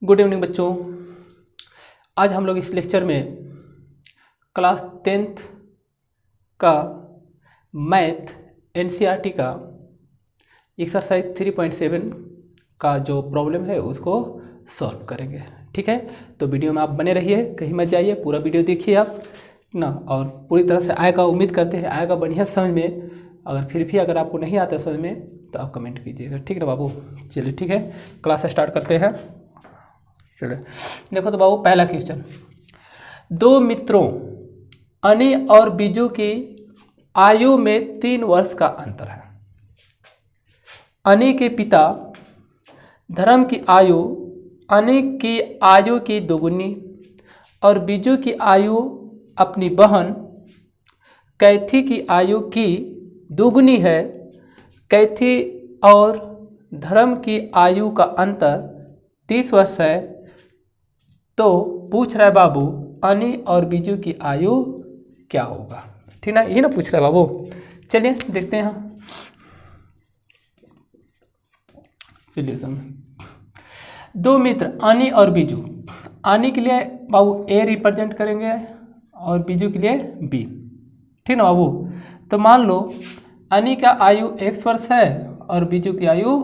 Good evening बच्चों। आज हम लोग इस लेक्चर में क्लास 10th का मैथ एनसीईआरटी का एक्सरसाइज 3.7 का जो प्रॉब्लम है उसको सॉल्व करेंगे। ठीक है, तो वीडियो में आप बने रहिए, कहीं मत जाइए, पूरा वीडियो देखिए आप ना, और पूरी तरह से आएगा, उम्मीद करते हैं आएगा बढ़िया समझ में। अगर फिर भी अगर आपको नहीं आता समझ में तो आप कमेंट कीजिएगा, ठीक है बाबू। चलिए ठीक है, क्लास स्टार्ट करते हैं। चलिए देखो तो बाबू, पहला क्वेश्चन, दो मित्रों अनी और बीजू की आयु में 3 वर्ष का अंतर है। अनी के पिता धर्म की आयु अनी की आयु की दोगुनी और बीजू की आयु अपनी बहन कैथी की आयु की दोगुनी है। कैथी और धर्म की आयु का अंतर 30 वर्ष है। तो पूछ रहा है बाबू अनी और बीजू की आयु क्या होगा। ठीक ना, यही ना पूछ रहा है बाबू। चलिए देखते हैं सॉल्यूशन। दो मित्र अनी और बीजू, अनी के लिए बाबू ए रिप्रेजेंट करेंगे और बीजू के लिए बी। ठीक ना बाबू, तो मान लो अनी का आयु x वर्ष है और बीजू की आयु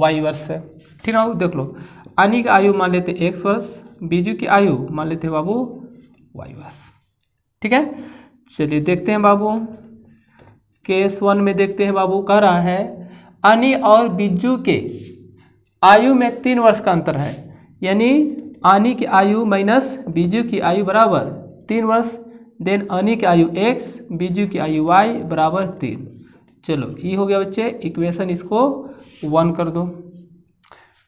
y वर्ष है। ठीक ना बाबू, देख लो, अनी का आयु मान लेते x वर्ष, बीजू की आयु मान लेते हैं बाबू y वर्ष। ठीक है, चलिए देखते हैं बाबू। केस 1 में देखते हैं बाबू, कह रहा है अनी और बीजू के आयु में 3 वर्ष का अंतर है, यानी अनी की आयु माइनस बीजू की आयु बराबर 3 वर्ष। देन अनी की आयु x, बीजू की आयु y बराबर 3। चलो ये हो गया बच्चे इक्वेशन, इसको 1 कर दो।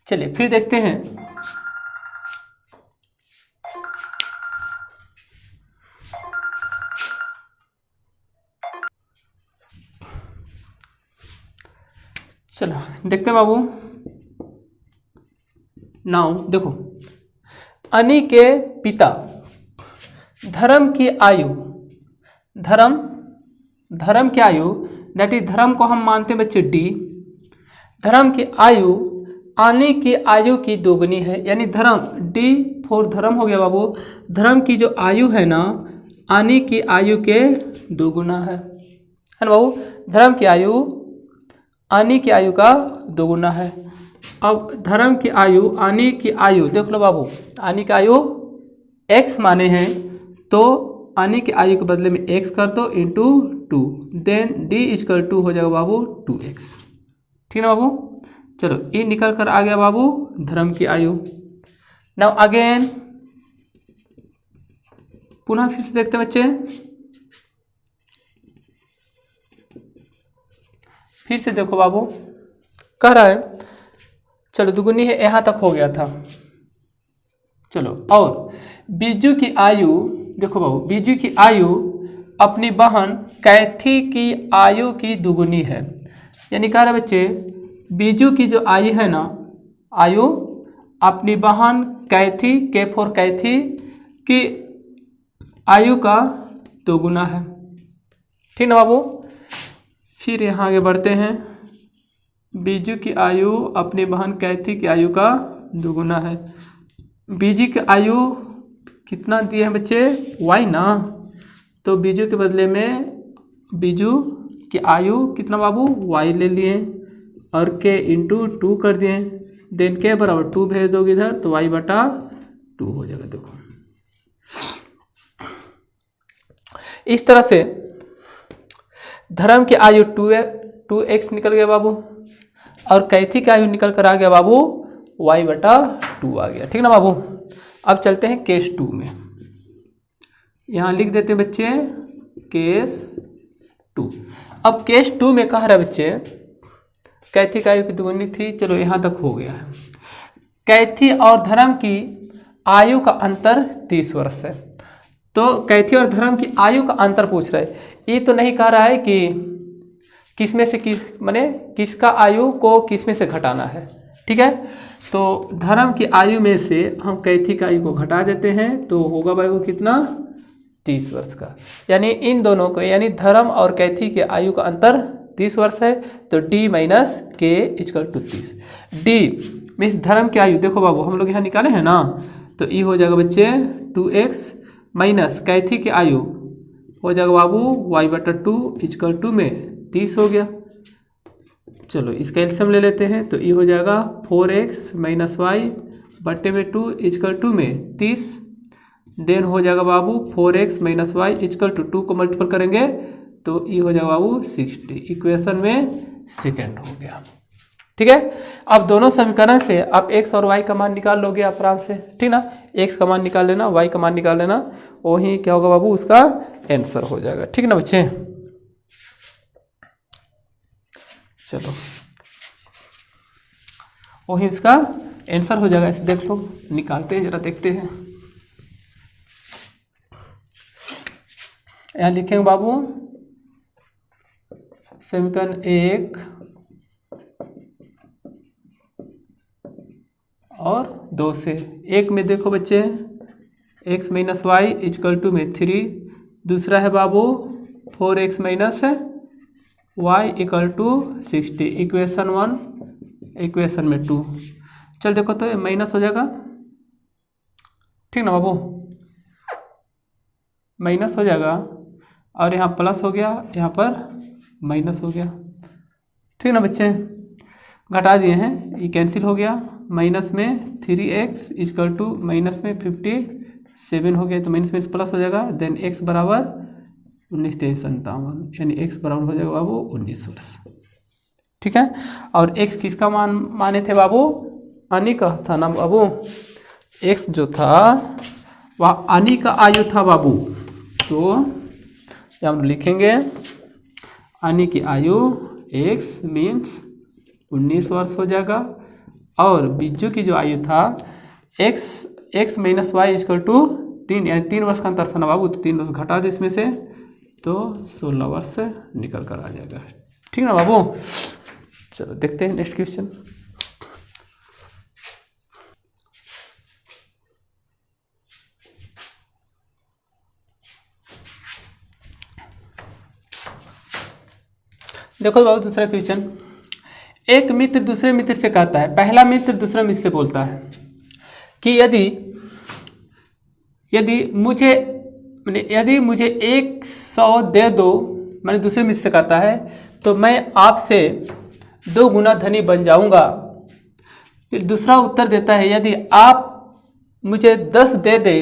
चलिए फिर देखते हैं, चलो देखते हैं बाबू। नाउ देखो, अनी के पिता धर्म की आयु, धर्म की आयु दैट इज धर्म को हम मानते हैं बच्चे d, धर्म की आयु अनी की आयु की दोगुनी है, यानी धर्म d फॉर धर्म हो गया बाबू। धर्म की जो आयु है ना अनी की आयु के दोगुना है ना बाबू। धर्म की आयु अनी की आयु का दोगुना है। अब धर्म की आयु अनी की आयु देख लो बाबू, अनी की आयु x माने हैं, तो अनी की आयु के बदले में x कर दो into 2, then d equal to हो जाएगा बाबू 2x। ठीक है बाबू, चलो ये निकल कर आ गया बाबू धर्म की आयु। नाउ अगेन पुनः फिर से देखते हैं बच्चे, फिर से देखो बाबू, कह रहा है चलो दुगुनी है, यहाँ तक हो गया था। चलो और बीजू की आयु देखो बाबू, बीजू की आयु अपनी बहन कैथी की आयु की दुगुनी है, यानी कह रहे बच्चे बीजू की जो आयु है ना, आयु अपनी बहन कैथी के फॉर कैथी की आयु का दोगुना है। ठीक ना बाबू, फिर यहाँ आगे बढ़ते हैं। बीजू की आयु अपनी बहन कैथी की आयु का दोगुना है। बीजू की आयु कितना दिए हैं बच्चे y ना, तो बीजू के बदले में बीजू की आयु कितना बाबू y ले लिए और k इंटू 2 कर दिए। देन k बराबर 2 भेज दोगे इधर तो y बटा 2 हो जाएगा। देखो इस तरह से धर्म की आयु 2x निकल गया बाबू और कैथी की आयु निकल कर आ गया बाबू y बटा 2 आ गया। ठीक ना बाबू, अब चलते हैं केस 2 में। यहाँ लिख देते हैं बच्चे केस 2। अब केस 2 में कह रहा है बच्चे कैथी की आयु की दोगुनी थी, चलो यहाँ तक हो गया है। कैथी और धर्म की आयु का अंतर 30 वर्ष है, तो कैथी और धर्म की आयु का अंतर पूछ रहा है। ये तो नहीं कह रहा है कि किस में से किस, माने किसका आयु को किस में से घटाना है। ठीक है, तो धर्म की आयु में से हम कैथी की आयु को घटा देते हैं तो होगा भाई वो कितना 30 वर्ष का, यानी इन दोनों को, यानी धर्म और कैथी के आयु का अंतर 30 वर्ष है, तो d माइनस के इक्वल टू 30। d मीन्स धर्म की आयु, देखो बाबू हम लोग यहाँ निकाले हैं ना, तो ये हो जाएगा बच्चे 2x माइनस कैथी की आयु हो जाएगा बाबू y/2 इक्वल टू में 30 हो गया। चलो इसका एलसीएम ले लेते हैं, तो ये हो जाएगा 4x माइनस वाई बट्टे में 2 इक्वल टू में 30। देन हो जाएगा बाबू 4x minus y equal to 2 को मल्टीपल करेंगे तो ये हो जाएगा बाबू 60। इक्वेशन में सेकेंड हो गया। ठीक है, अब दोनों समीकरण से आप x और y का मान निकाल लोगे आराम से, ठीक ना। x का मान निकाल लेना, y का मान निकाल लेना, वही क्या होगा बाबू उसका आंसर हो जाएगा। ठीक ना बच्चे, चलो वही उसका आंसर हो जाएगा। ऐसे देख लो, निकालते हैं जरा, देखते हैं। यहाँ लिखेंगे बाबू समीकरण 1 और 2 से। एक में देखो बच्चे x minus y equal to में 3, दूसरा है बाबू 4x minus y equal to 60। Equation 1 equation में 2। चल देखो तो ये माइनस हो जाएगा, ठीक ना बाबू, माइनस हो जाएगा और यहाँ प्लस हो गया, यहाँ पर माइनस हो गया। ठीक ना बच्चे, घटा दिए हैं, ये कैंसिल हो गया। माइनस में 3x इक्वल टू माइनस में 57 हो गया, तो माइनस में प्लस हो जाएगा। देन x बराबर 19,53, यानी x बराबर हो जाएगा बाबू 19 वर्ष। ठीक है, और x किसका माने थे बाबू? अनी का था ना बाबू। x जो था वह अनी का आयु था बाबू, तो हम लिखेंगे अनी की आयु x मीन्स 19 वर्ष हो जाएगा। और बिज्जू की जो आयु था x minus y equal to 3, यानी 3 वर्ष का अंतर था ना बाबू, तो 3 वर्ष घटा दे इसमें से, तो 16 वर्ष निकल कर आ जाएगा। ठीक ना बाबू, चलो देखते हैं नेक्स्ट क्वेश्चन। देखो बाबू दूसरा क्वेश्चन। एक मित्र दूसरे मित्र से कहता है, पहला मित्र दूसरे मित्र से बोलता है कि यदि मुझे 100 दे दो, मैंने दूसरे मित्र से कहता है, तो मैं आपसे 2 गुना धनी बन जाऊंगा। फिर दूसरा उत्तर देता है, यदि आप मुझे 10 दे दे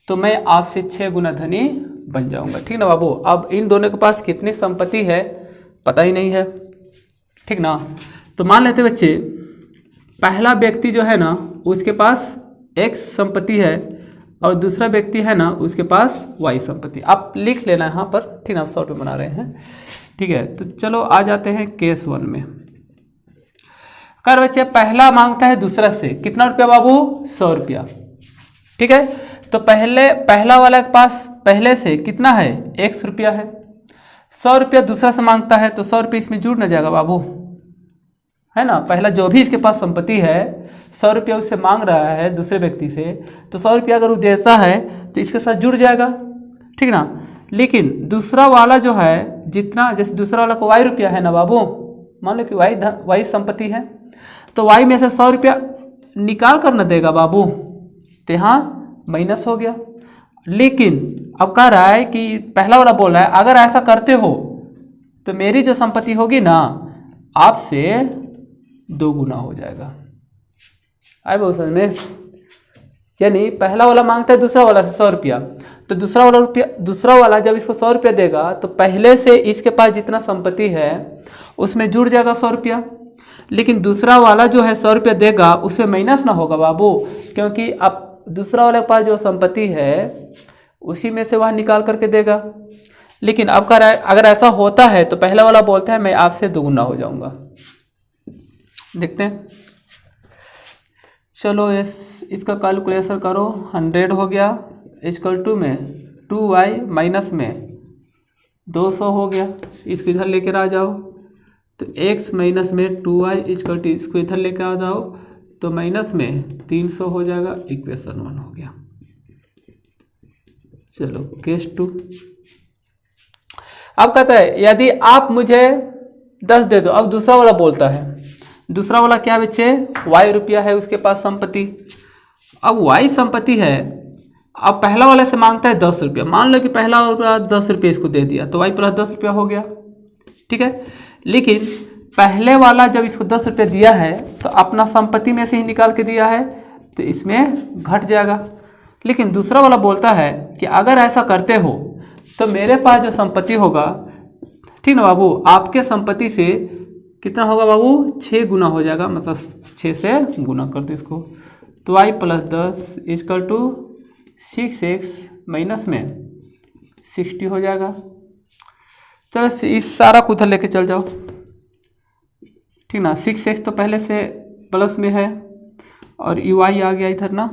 तो मैं आपसे 6 गुना धनी बन जाऊंगा। ठीक ना बाबू, अब इन दोनों के पास कितनी संपत्ति है पता ही नहीं है, ठीक ना। तो मान लेते बच्चे पहला व्यक्ति जो है ना उसके पास x संपत्ति है और दूसरा व्यक्ति है ना उसके पास y संपत्ति। आप लिख लेना यहाँ पर, ठीक ना, आप शॉर्ट में बना रहे हैं। ठीक है, तो चलो आ जाते हैं केस 1 में। कर बच्चे पहला मांगता है दूसरा से कितना रुपया बाबू? 100 रुपया। ठीक है, तो पहला वाला के पास पहले से कितना है? 100 रुपया है। 100 रुपया दूसरा से मांगता है, तो 100 रुपया इसमें जुड़ न जाएगा बाबू, है ना। पहला जो भी इसके पास संपत्ति है 100 रुपया उससे मांग रहा है दूसरे व्यक्ति से, तो 100 रुपया अगर वो देता है तो इसके साथ जुड़ जाएगा, ठीक ना। लेकिन दूसरा वाला जो है जितना, जैसे दूसरा वाला को y रुपया है ना बाबू, मान लो कि y संपत्ति है, तो y में से 100 रुपया निकाल कर न देगा बाबू, तो यहाँ माइनस हो गया। लेकिन अब कह रहा है कि पहला वाला बोल रहा है अगर ऐसा करते हो तो मेरी जो संपत्ति होगी ना आपसे 2 गुना हो जाएगा। आए बहुत समझ में, यानी पहला वाला मांगता है दूसरा वाला से 100 रुपया, तो दूसरा वाला जब इसको 100 रुपया देगा तो पहले से इसके पास जितना संपत्ति है उसमें जुड़ जाएगा 100 रुपया। लेकिन दूसरा वाला जो है 100 रुपया देगा उसमें माइनस ना होगा बाबू, क्योंकि अब दूसरा वाले के पास जो संपत्ति है उसी में से वह निकाल करके देगा। लेकिन अब कह रहा है अगर ऐसा होता है तो पहला वाला बोलता है मैं आपसे 2 गुना हो जाऊंगा। देखते हैं, चलो इसका कैलकुलेशन करो। 100 हो गया इक्वल टू में 2y माइनस में 200 हो गया, इसको इधर लेकर आ जाओ, तो x माइनस में 2y इक्वल टू, इसको इधर लेकर आ जाओ तो माइनस में 300 हो जाएगा। इक्वेशन 1 हो गया। चलो केस 2। अब कहता है यदि आप मुझे 10 दे दो, अब दूसरा वाला बोलता है दूसरा वाला क्या बच्चे, वाई रुपया है उसके पास संपत्ति। अब वाई संपत्ति है, अब पहला वाले से मांगता है 10 रुपया। मान लो कि पहला रुपया 10 रुपये इसको दे दिया तो वाई प्लस 10 रुपया हो गया, ठीक है। लेकिन पहले वाला जब इसको 10 रुपये दिया है तो अपना संपत्ति में से ही निकाल के दिया है तो इसमें घट जाएगा। लेकिन दूसरा वाला बोलता है कि अगर ऐसा करते हो तो मेरे पास जो संपत्ति होगा, ठीक ना बाबू, आपके संपत्ति से कितना होगा बाबू, 6 गुना हो जाएगा, मतलब 6 से गुना कर दो इसको, तो y plus 10 equal to 6x minus में 60 हो जाएगा। चलो इस सारा को उधर लेके चल जाओ, ठीक ना। 6x तो पहले से प्लस में है और y आ गया इधर ना,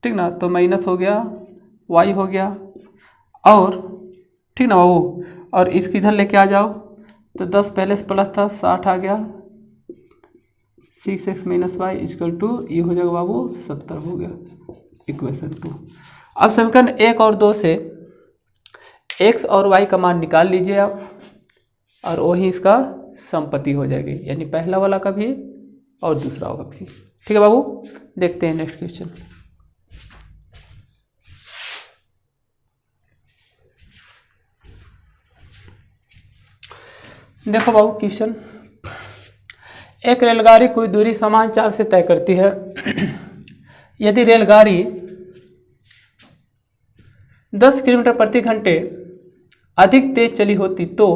ठीक ना, तो माइनस हो गया, y हो गया, और ठीक ना बाबू, और इसको इधर लेके आ जाओ तो 10 पहले से प्लस था, 60 आ गया, 6x minus y equal to ये हो जाएगा बाबू 70 हो गया, इक्वेशन 2। अब समीकरण 1 और 2 से x और y का मान निकाल लीजिए आप, और वही इसका संपत्ति हो जाएगी, यानी पहला वाला का भी और दूसरा वाला भी, ठीक है बाबू। देखते हैं नेक्स्ट क्वेश्चन। देखो बाबू क्वेश्चन, एक रेलगाड़ी कोई दूरी समान चाल से तय करती है। यदि रेलगाड़ी 10 किलोमीटर प्रति घंटे अधिक तेज चली होती तो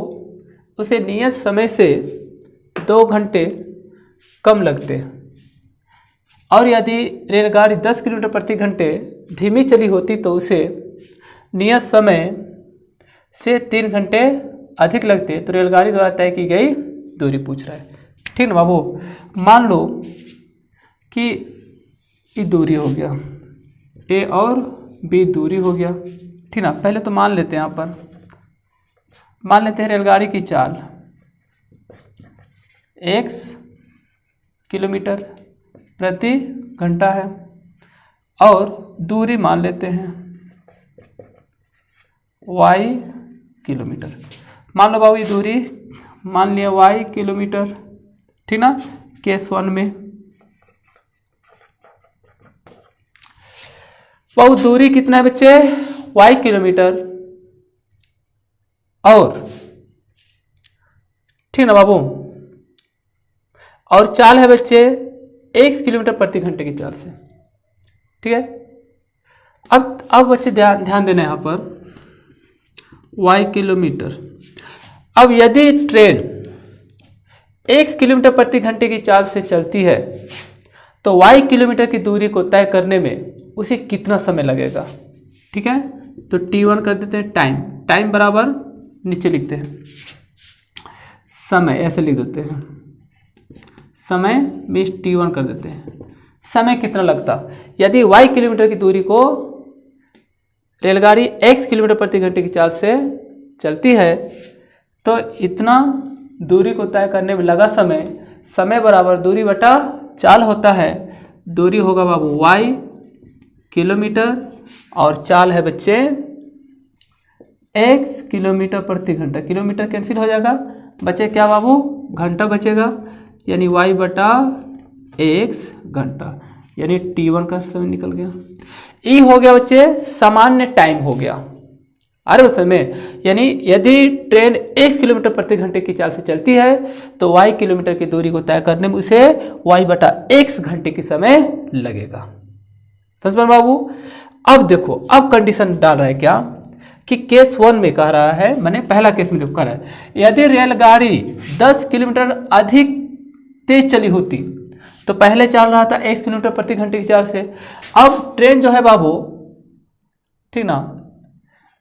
उसे नियत समय से 2 घंटे कम लगते, और यदि रेलगाड़ी 10 किलोमीटर प्रति घंटे धीमी चली होती तो उसे नियत समय से 3 घंटे अधिक लगते। तो रेलगाड़ी द्वारा तय की गई दूरी पूछ रहा है, ठीक ना बाबू। मान लो कि ये दूरी हो गया, ए और बी दूरी हो गया, ठीक ना। पहले तो मान लेते हैं, यहाँ पर मान लेते हैं रेलगाड़ी की चाल x किलोमीटर प्रति घंटा है, और दूरी मान लेते हैं y किलोमीटर। मान लो बाबू ये दूरी मान लिया y किलोमीटर, ठीक ना, केस 1 में। बाबू दूरी कितना है बच्चे, y किलोमीटर, और ठीक ना बाबू, और चाल है बच्चे x किलोमीटर प्रति घंटे की चाल से, ठीक है। अब बच्चे ध्यान देना यहाँ पर y किलोमीटर। अब यदि ट्रेन x किलोमीटर प्रति घंटे की चाल से चलती है तो y किलोमीटर की दूरी को तय करने में उसे कितना समय लगेगा, ठीक है। तो t1 कर देते हैं, टाइम बराबर नीचे लिखते हैं समय, ऐसे लिख देते हैं, समय में t1 कर देते हैं। समय कितना लगता, यदि y किलोमीटर की दूरी को रेलगाड़ी x किलोमीटर प्रति घंटे की चाल से चलती है तो इतना दूरी को तय करने में लगा समय बराबर दूरी बटा चाल होता है। दूरी होगा बाबू y किलोमीटर और चाल है बच्चे x किलोमीटर प्रति घंटा, किलोमीटर कैंसिल हो जाएगा, बचे क्या बाबू, घंटा बचेगा, यानी y बटा x घंटा, यानी t1 का समय निकल गया। ई हो गया बच्चे सामान्य टाइम हो गया, अरे उस समय, यानी यदि ट्रेन x किलोमीटर प्रति घंटे की चाल से चलती है तो y किलोमीटर की दूरी को तय करने में उसे y बटा x घंटे की समय लगेगा। समझ में बाबू। अब देखो, अब कंडीशन डाल रहा है क्या कि केस 1 में कह रहा है, मैंने पहला केस में जो कह रहा है, यदि रेलगाड़ी 10 किलोमीटर अधिक तेज चली होती तो पहले चल रहा था x किलोमीटर प्रति घंटे की चाल से। अब ट्रेन जो है बाबू, ठीक ना,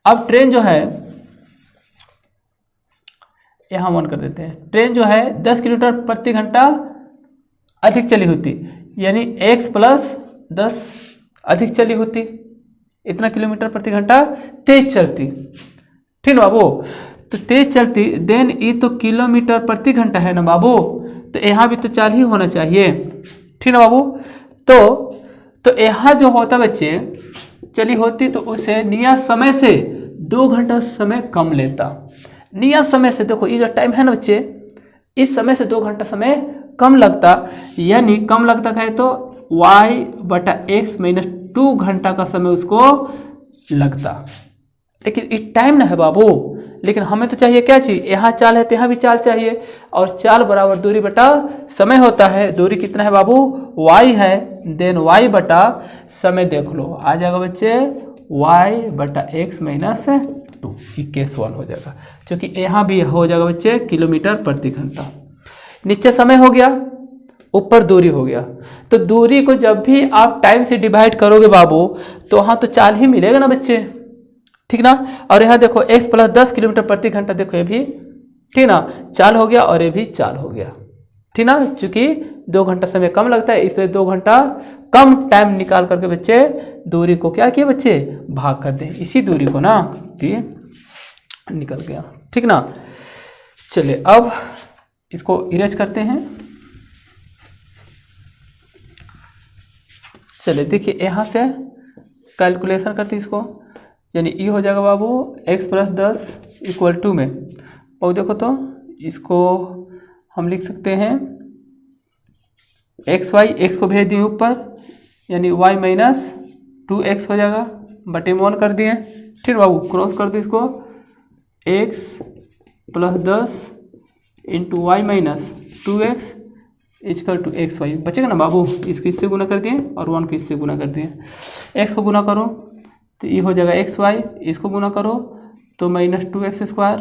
अब ट्रेन जो है यहां 1 कर देते हैं, ट्रेन जो है 10 किलोमीटर प्रति घंटा अधिक चली होती, यानी x प्लस 10 अधिक चली होती, इतना किलोमीटर प्रति घंटा तेज चलती, ठीक ना बाबू। तो तेज चलती, देन ये तो किलोमीटर प्रति घंटा है ना बाबू, तो यहाँ भी तो चाल ही होना चाहिए, ठीक ना बाबू। तो यहाँ जो होता बच्चे चली होती तो उसे नियत समय से 2 घंटा समय कम लेता। नियत समय से देखो, ये जो टाइम है ना बच्चे, इस समय से 2 घंटा समय कम लगता, यानी कम लगता है तो y/x माइनस 2 घंटा का समय उसको लगता। लेकिन ये टाइम ना है बाबू, लेकिन हमें तो चाहिए क्या चीज़, यहाँ चाल है तो यहाँ भी चाल चाहिए, और चाल बराबर दूरी बटा समय होता है। दूरी कितना है बाबू, y है, देन y बटा समय देख लो आ जाएगा बच्चे y/x माइनस 2, ये केस 1 हो जाएगा, क्योंकि यहाँ भी हो जाएगा बच्चे किलोमीटर प्रति घंटा। नीचे समय हो गया, ऊपर दूरी हो गया, तो दूरी को जब भी आप टाइम से डिवाइड करोगे बाबू तो वहाँ तो चाल ही मिलेगा ना बच्चे, ठीक ना। और यहाँ देखो x प्लस 10 किलोमीटर प्रति घंटा, देखो ये भी ठीक ना चाल हो गया और ये भी चाल हो गया, ठीक ना। चूंकि 2 घंटा समय कम लगता है इसलिए 2 घंटा कम टाइम निकाल करके बच्चे दूरी को क्या किए बच्चे, भाग कर दें, इसी दूरी को ना, ये निकल गया, ठीक ना। चलिए अब इसको इरेज करते हैं। चलिए देखिए यहाँ से कैलकुलेशन करते हैं इसको, यानी ये हो जाएगा बाबू x प्लस 10 इक्वल टू में, और देखो तो इसको हम लिख सकते हैं x को भेज दिए ऊपर, यानी y माइनस 2x हो जाएगा, बटे में 1 कर दिए, ठीक बाबू। क्रॉस कर दो इसको, x plus 10 into y minus 2x equal to XY बचेगा ना बाबू। इसको इससे गुना कर दिए और 1 को इससे गुना कर दिए, x को गुना करो तो ये हो जाएगा XY, इसको गुना करो तो माइनस 2x²,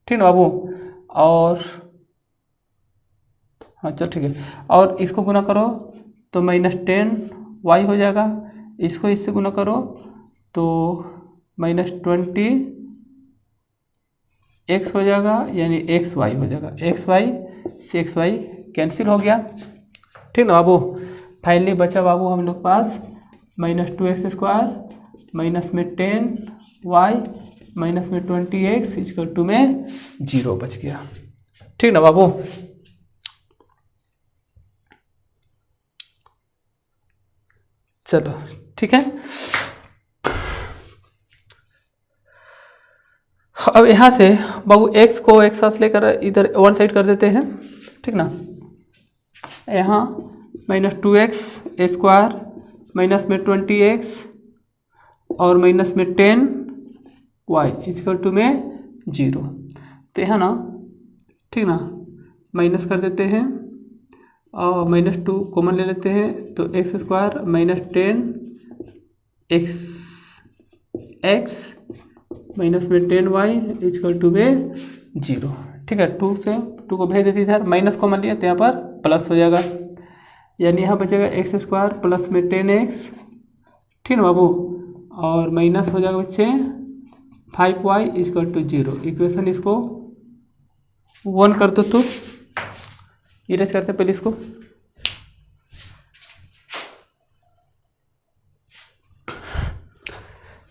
ठीक है बाबू। और हाँ चलो ठीक है, और इसको गुना करो तो माइनस 10y हो जाएगा, इसको इससे गुना करो तो माइनस 20x हो जाएगा, यानी XY हो जाएगा, XY से XY कैंसिल हो गया, ठीक ना बाबू। फाइनली बचा बाबू हम लोग पास माइनस 2x² माइनस में 10y माइनस में 20x इक्वल टू में 0 बच गया, ठीक ना बाबू। चलो ठीक है, अब यहाँ से बाबू x को एक साथ लेकर इधर वन साइड कर देते हैं, ठीक ना। यहाँ माइनस 2x² माइनस में 20x और माइनस में 10y इक्वल टू में 0, तो यहाँ ना ठीक ना माइनस कर देते हैं और माइनस 2 कॉमन ले लेते हैं, तो x² माइनस 10x माइनस में 10y इक्वल टू में 0, ठीक है। 2 से 2 को भेज देती इधर, माइनस कॉमन लिया तो यहाँ पर प्लस हो जाएगा, यानी यहाँ बचेगा x² प्लस में 10x, ठीक है बाबू, और माइनस हो जाएगा बच्चे 5y इक्वल टू 0। इक्वेशन इसको 1 कर दो, तो इरेज करते पहले इसको।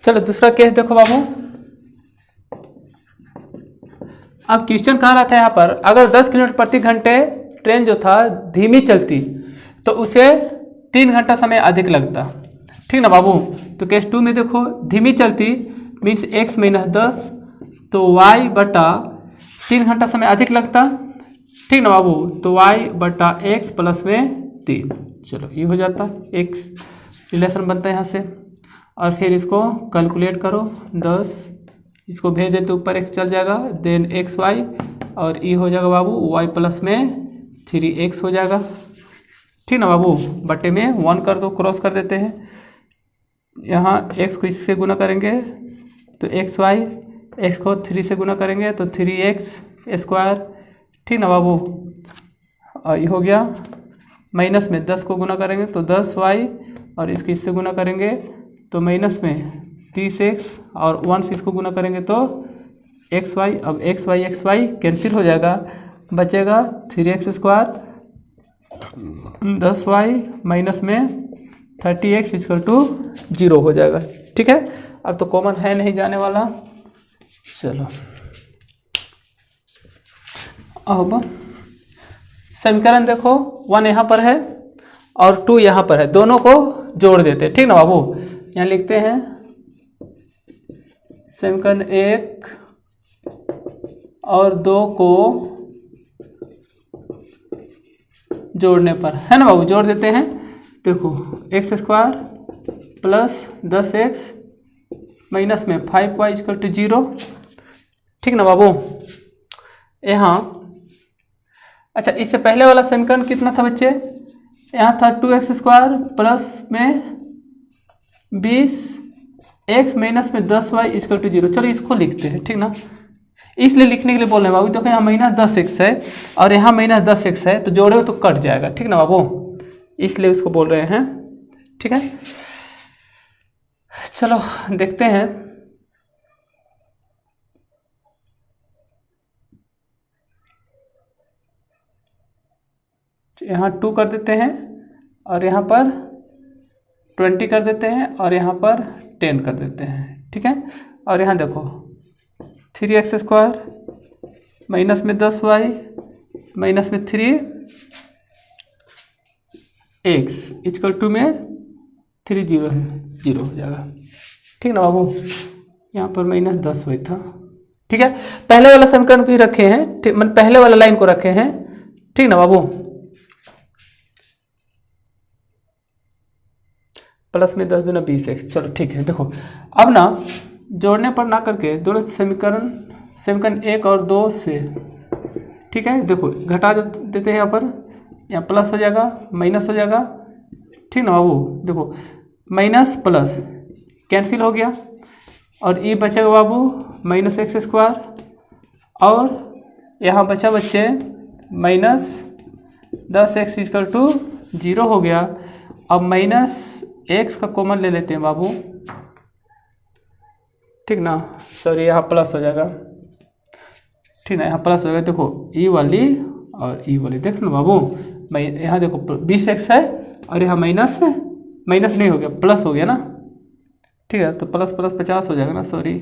चलो दूसरा केस देखो बाबू। अब क्वेश्चन कहाँ रहा था यहाँ पर, अगर 10 किलोमीटर प्रति घंटे ट्रेन जो था धीमी चलती तो उसे 3 घंटा समय अधिक लगता, ठीक ना बाबू। तो केस 2 में देखो धीमी चलती मीन्स x माइनस 10, तो y बटा 3 घंटा समय अधिक लगता, ठीक ना बाबू। तो y बटा x प्लस में 3, चलो ये हो जाता, एक रिलेशन बनता है यहाँ से। और फिर इसको कैलकुलेट करो, 10 इसको भेज देते ऊपर x चल जाएगा, देन xy और ये हो जाएगा बाबू y प्लस में 3x हो जाएगा, ठीक ना बाबू। बटे में 1 कर दो, क्रॉस कर देते हैं, यहाँ x को इससे गुना करेंगे तो xy, x को 3 से गुना करेंगे तो 3x², ठीक ना बाबू। और ये हो गया, माइनस में 10 को गुना करेंगे तो 10y और इसको इससे गुना करेंगे तो माइनस में 30x और 1 से इसको गुना करेंगे तो xy। अब xy कैंसिल हो जाएगा, बचेगा 3x² 10y माइनस में 30x इक्वल टू 0 हो जाएगा, ठीक है। अब तो कॉमन है नहीं जाने वाला, चलो अब समीकरण देखो, 1 यहाँ पर है और 2 यहाँ पर है, दोनों को जोड़ देते हैं, ठीक ना बाबू। यहाँ लिखते हैं समीकरण 1 और 2 को जोड़ने पर, है ना बाबू, जोड़ देते हैं। देखो x square plus 10x minus में 5y इक्वल टू 0, ठीक ना बाबू। यहाँ अच्छा, इससे पहले वाला समीकरण कितना था बच्चे, यहाँ था 2x स्क्वायर प्लस में 20x माइनस में 10y इक्वल टू 0। चलो इसको लिखते हैं, ठीक ना, इसलिए लिखने के लिए बोल रहे हैं बाबू। देखो यहाँ माइनस 10x है और यहाँ माइनस 10x है, तो जोड़े तो कट जाएगा, ठीक ना बाबू, इसलिए उसको बोल रहे हैं, ठीक है। चलो देखते हैं। यहाँ 2 कर देते हैं और यहाँ पर 20 कर देते हैं और यहाँ पर 10 कर देते हैं, ठीक है। और यहाँ देखो 3x स्क्वायर माइनस में 10y माइनस में 3x इक्वल टू में 3 0 है, 0 हो जाएगा, ठीक ना बाबू। यहाँ पर माइनस 10y था, ठीक है। पहले वाला समीकरण को ही रखे हैं, मतलब पहले वाला लाइन को रखे हैं, ठीक ना बाबू। प्लस में 10 दूना 20x, चलो ठीक है। देखो अब ना जोड़ने पर ना करके दोनों समीकरण 1 और 2 से, ठीक है, देखो घटा देते हैं। यहाँ प्लस हो जाएगा माइनस हो जाएगा, ठीक ना बाबू। देखो माइनस प्लस कैंसिल हो गया और ये बचेगा बाबू माइनस एक्स स्क्वायर, और यहाँ बचा बच्चे माइनस 10x इक्वल टू 0 हो गया। अब माइनस x का कॉमन ले लेते हैं बाबू, ठीक ना, सॉरी यहाँ प्लस हो जाएगा, ठीक ना, यहाँ प्लस हो जाएगा। देखो ई वाली और ई वाली देख लो बाबू, यहाँ देखो 20x है और यहाँ माइनस है, माइनस नहीं हो गया, प्लस हो गया ना, ठीक है। तो प्लस प्लस 50 हो जाएगा ना, सॉरी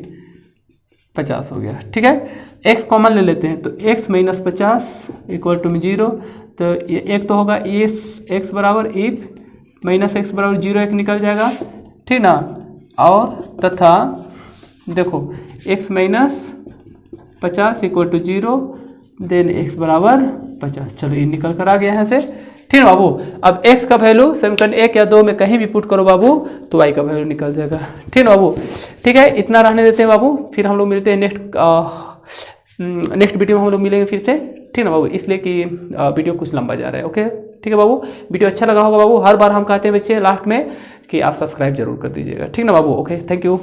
50 हो गया, ठीक है। x कॉमन ले लेते हैं, तो x माइनस 50 इक्वल टू में 0, तो ये एक तो होगा x बराबर इफ माइनस एक्स बराबर 0 एक निकल जाएगा, ठीक ना। और तथा देखो x minus 50 equal to 0 then x बराबर 50, चलो ये निकल कर आ गया यहाँ से, ठीक है बाबू। अब x का वैल्यू समीकरण 1 या 2 में कहीं भी पुट करो बाबू तो y का वैल्यू निकल जाएगा, ठीक है बाबू। ठीक है, इतना रहने देते हैं बाबू, फिर हम लोग मिलते हैं नेक्स्ट वीडियो में हम लोग मिलेंगे फिर से, ठीक है ना बाबू, इसलिए कि वीडियो कुछ लंबा जा रहा है। ओके ठीक है बाबू, वीडियो अच्छा लगा होगा बाबू। हर बार हम कहते हैं बच्चे लास्ट में कि आप सब्सक्राइब जरूर कर दीजिएगा, ठीक ना बाबू। Okay, thank you.